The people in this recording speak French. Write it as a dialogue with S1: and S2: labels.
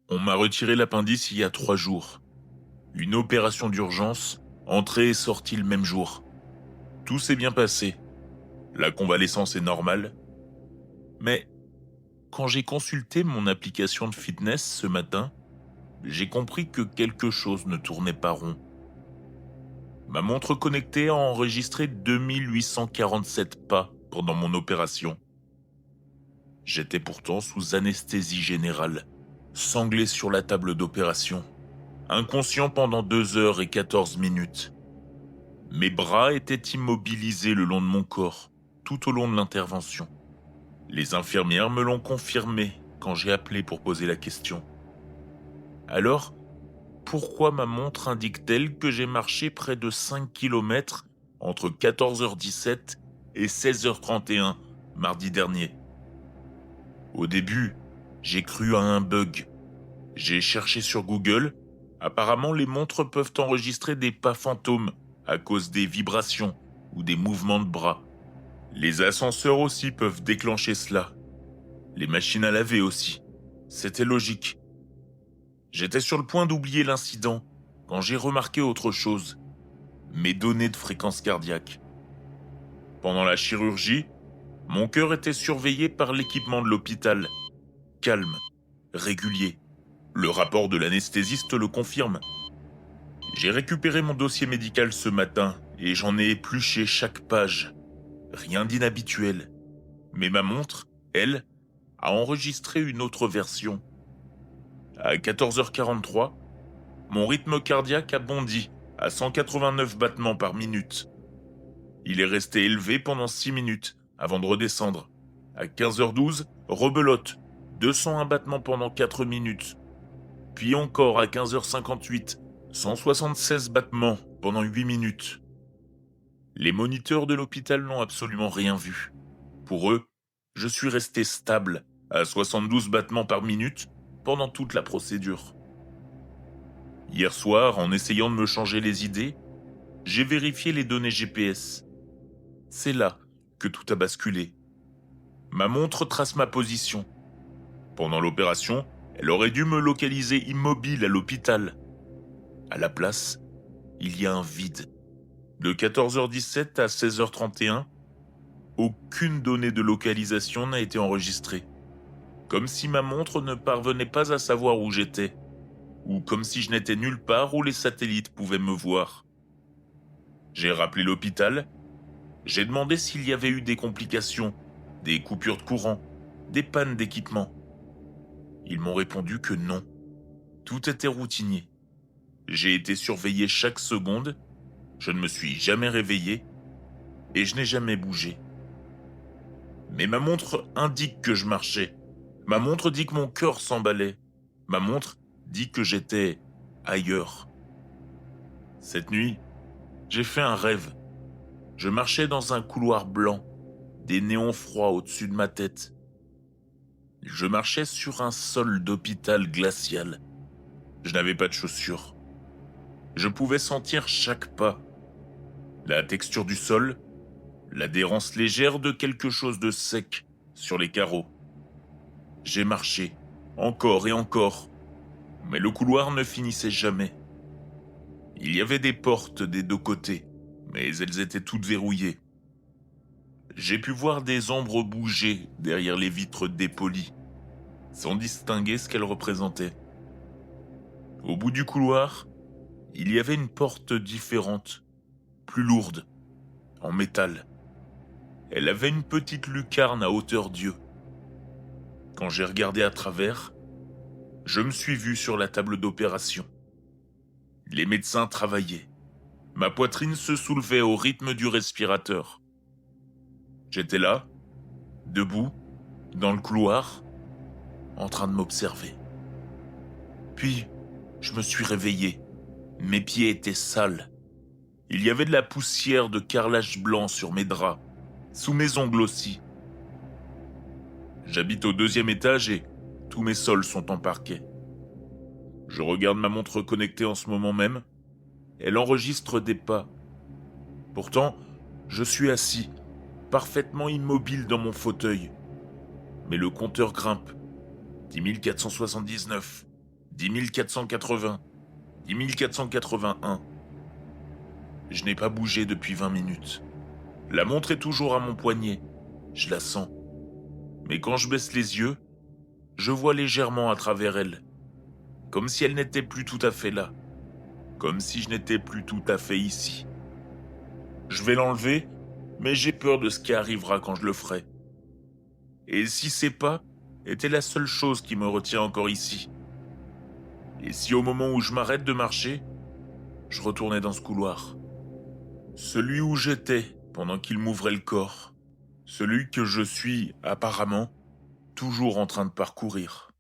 S1: On m'a retiré l'appendice il y a 3 jours. Une opération d'urgence, entrée et sortie le même jour. Tout s'est bien passé. La convalescence est normale. Mais quand j'ai consulté mon application de fitness ce matin, j'ai compris que quelque chose ne tournait pas rond. Ma montre connectée a enregistré 2847 pas pendant mon opération. J'étais pourtant sous anesthésie générale, sanglé sur la table d'opération, inconscient pendant 2 heures et 14 minutes. Mes bras étaient immobilisés le long de mon corps, tout au long de l'intervention. Les infirmières me l'ont confirmé quand j'ai appelé pour poser la question. Alors, pourquoi ma montre indique-t-elle que j'ai marché près de 5 kilomètres entre 14h17 et 16h31 mardi dernier? Au début, j'ai cru à un bug. J'ai cherché sur Google. Apparemment, les montres peuvent enregistrer des pas fantômes à cause des vibrations ou des mouvements de bras. Les ascenseurs aussi peuvent déclencher cela. Les machines à laver aussi. C'était logique. J'étais sur le point d'oublier l'incident quand j'ai remarqué autre chose. Mes données de fréquence cardiaque. Pendant la chirurgie, mon cœur était surveillé par l'équipement de l'hôpital. Calme, régulier. Le rapport de l'anesthésiste le confirme. J'ai récupéré mon dossier médical ce matin et j'en ai épluché chaque page. Rien d'inhabituel. Mais ma montre, elle, a enregistré une autre version. À 14h43, mon rythme cardiaque a bondi à 189 battements par minute. Il est resté élevé pendant 6 minutes avant de redescendre. À 15h12, rebelote, 201 battements pendant 4 minutes. Puis encore à 15h58, 176 battements pendant 8 minutes. Les moniteurs de l'hôpital n'ont absolument rien vu. Pour eux, je suis resté stable à 72 battements par minute pendant toute la procédure. Hier soir, en essayant de me changer les idées, j'ai vérifié les données GPS. C'est là que tout a basculé. Ma montre trace ma position. Pendant l'opération, elle aurait dû me localiser immobile à l'hôpital. À la place, il y a un vide. De 14h17 à 16h31, aucune donnée de localisation n'a été enregistrée. Comme si ma montre ne parvenait pas à savoir où j'étais, ou comme si je n'étais nulle part où les satellites pouvaient me voir. J'ai rappelé l'hôpital, j'ai demandé s'il y avait eu des complications, des coupures de courant, des pannes d'équipement. Ils m'ont répondu que non, tout était routinier. J'ai été surveillé chaque seconde, je ne me suis jamais réveillé et je n'ai jamais bougé. Mais ma montre indique que je marchais. Ma montre dit que mon cœur s'emballait. Ma montre dit que j'étais ailleurs. Cette nuit, j'ai fait un rêve. Je marchais dans un couloir blanc, des néons froids au-dessus de ma tête. Je marchais sur un sol d'hôpital glacial. Je n'avais pas de chaussures. Je pouvais sentir chaque pas. La texture du sol, l'adhérence légère de quelque chose de sec sur les carreaux. J'ai marché, encore et encore, mais le couloir ne finissait jamais. Il y avait des portes des 2 côtés, mais elles étaient toutes verrouillées. J'ai pu voir des ombres bouger derrière les vitres dépolies, sans distinguer ce qu'elles représentaient. Au bout du couloir, il y avait une porte différente, plus lourde, en métal. Elle avait une petite lucarne à hauteur d'yeux. Quand j'ai regardé à travers, je me suis vu sur la table d'opération. Les médecins travaillaient. Ma poitrine se soulevait au rythme du respirateur. J'étais là, debout, dans le couloir, en train de m'observer. Puis, je me suis réveillé. Mes pieds étaient sales. Il y avait de la poussière de carrelage blanc sur mes draps, sous mes ongles aussi. J'habite au 2e étage et tous mes sols sont en parquet. Je regarde ma montre connectée en ce moment même. Elle enregistre des pas. Pourtant, je suis assis, parfaitement immobile dans mon fauteuil. Mais le compteur grimpe. 10 479, 10 480, 10 481. Je n'ai pas bougé depuis 20 minutes. La montre est toujours à mon poignet, je la sens. Mais quand je baisse les yeux, je vois légèrement à travers elle, comme si elle n'était plus tout à fait là, comme si je n'étais plus tout à fait ici. Je vais l'enlever, mais j'ai peur de ce qui arrivera quand je le ferai. Et si ces pas étaient la seule chose qui me retient encore ici? Et si au moment où je m'arrête de marcher, je retournais dans ce couloir? Celui où j'étais pendant qu'il m'ouvrait le corps. Celui que je suis, apparemment, toujours en train de parcourir.